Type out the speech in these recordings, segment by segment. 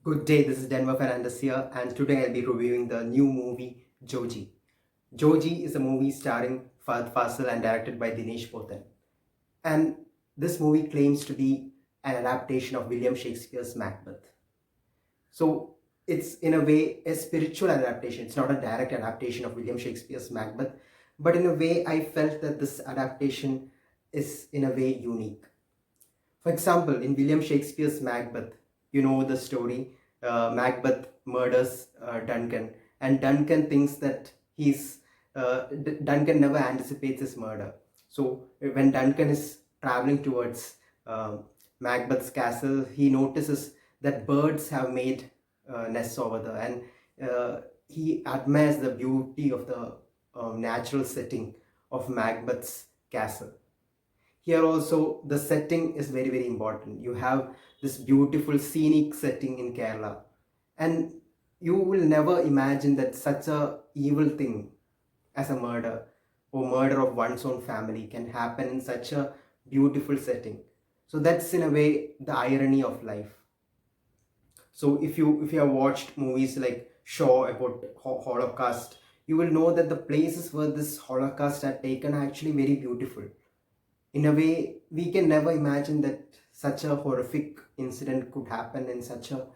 Good day, this is Denver Fernandez here, and today I'll be reviewing the new movie Joji. Joji is a movie starring Fahad Fasil and directed by Dinesh Pothan. And this movie claims to be an adaptation of William Shakespeare's Macbeth. So it's in a way a spiritual adaptation. It's not a direct adaptation of William Shakespeare's Macbeth, but in a way I felt that this adaptation is in a way unique. For example, in William Shakespeare's Macbeth, you know the story. Macbeth murders Duncan, and Duncan thinks that Duncan never anticipates his murder. So when Duncan is traveling towards Macbeth's castle, he notices that birds have made nests over there, and he admires the beauty of the natural setting of Macbeth's castle. Here also the setting is very important. You have this beautiful scenic setting in Kerala, and you will never imagine that such a evil thing as a murder or murder of one's own family can happen in such a beautiful setting. So that's in a way the irony of life. So if you have watched movies like Shaw about Holocaust, you will know that the places where this Holocaust had taken are actually very beautiful. In a way, we can never imagine that such a horrific incident could happen in such a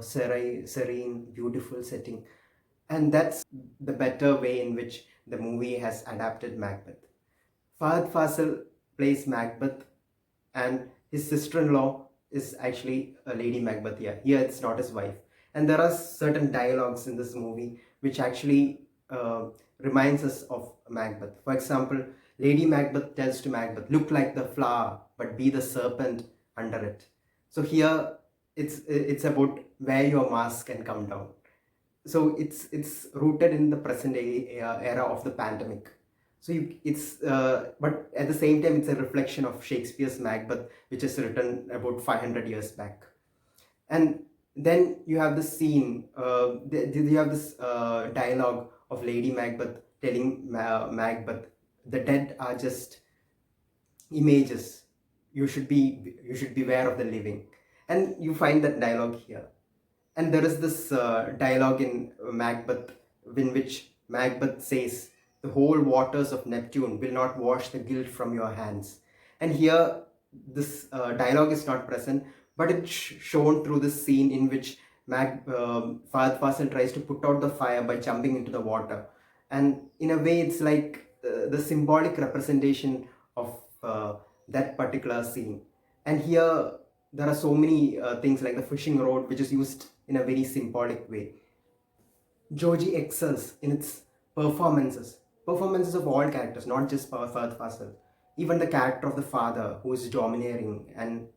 serene, beautiful setting. And that's the better way in which the movie has adapted Macbeth. Fahad Fasil plays Macbeth, and his sister-in-law is actually a Lady Macbeth here. Here it's not his wife. And there are certain dialogues in this movie which actually reminds us of Macbeth. For example, Lady Macbeth tells to Macbeth, "Look like the flower, but be the serpent under it." So here it's about wear your mask and come down. So it's rooted in the present era of the pandemic. So but at the same time, it's a reflection of Shakespeare's Macbeth, which is written about 500 years back. And then you have this scene, you have this dialogue of Lady Macbeth telling Macbeth, "The dead are just images. You should beware of the living." And you find that dialogue here. And there is this dialogue in Macbeth in which Macbeth says, "The whole waters of Neptune will not wash the guilt from your hands." And here, this dialogue is not present, but it's shown through this scene in which Fahad Fasil tries to put out the fire by jumping into the water. And in a way, it's like the symbolic representation of that particular scene. And here, there are so many things like the fishing rod, which is used in a very symbolic way. Joji excels in its performances of all characters, not just Fahad Fasil. Even the character of the father, who is domineering and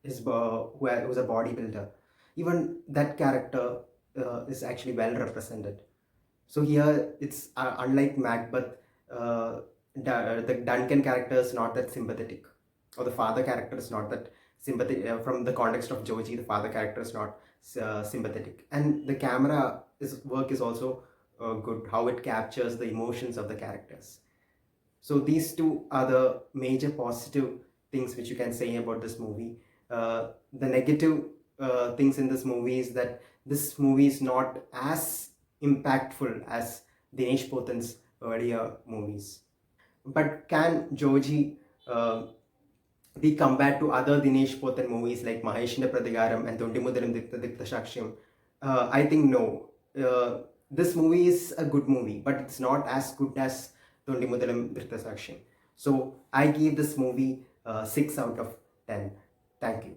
who's a bodybuilder, even that character is actually well represented. So here, it's unlike Macbeth, the Duncan character is not that sympathetic, or the father character is not that sympathetic. From the context of Joji, the father character is not sympathetic, and the camera work is also good, how it captures the emotions of the characters. So these two are the major positive things which you can say about this movie. The negative things in this movie is that this movie is not as impactful as Dinesh Pothan's earlier movies. But can Joji be compared to other Dinesh Pothan movies like Maheshinte Prathigaram and Thondimudalam Dikta Shaksham? I think no. This movie is a good movie, but it's not as good as Thondimudalam Dikta Shaksham. So I give this movie 6 out of 10. Thank you.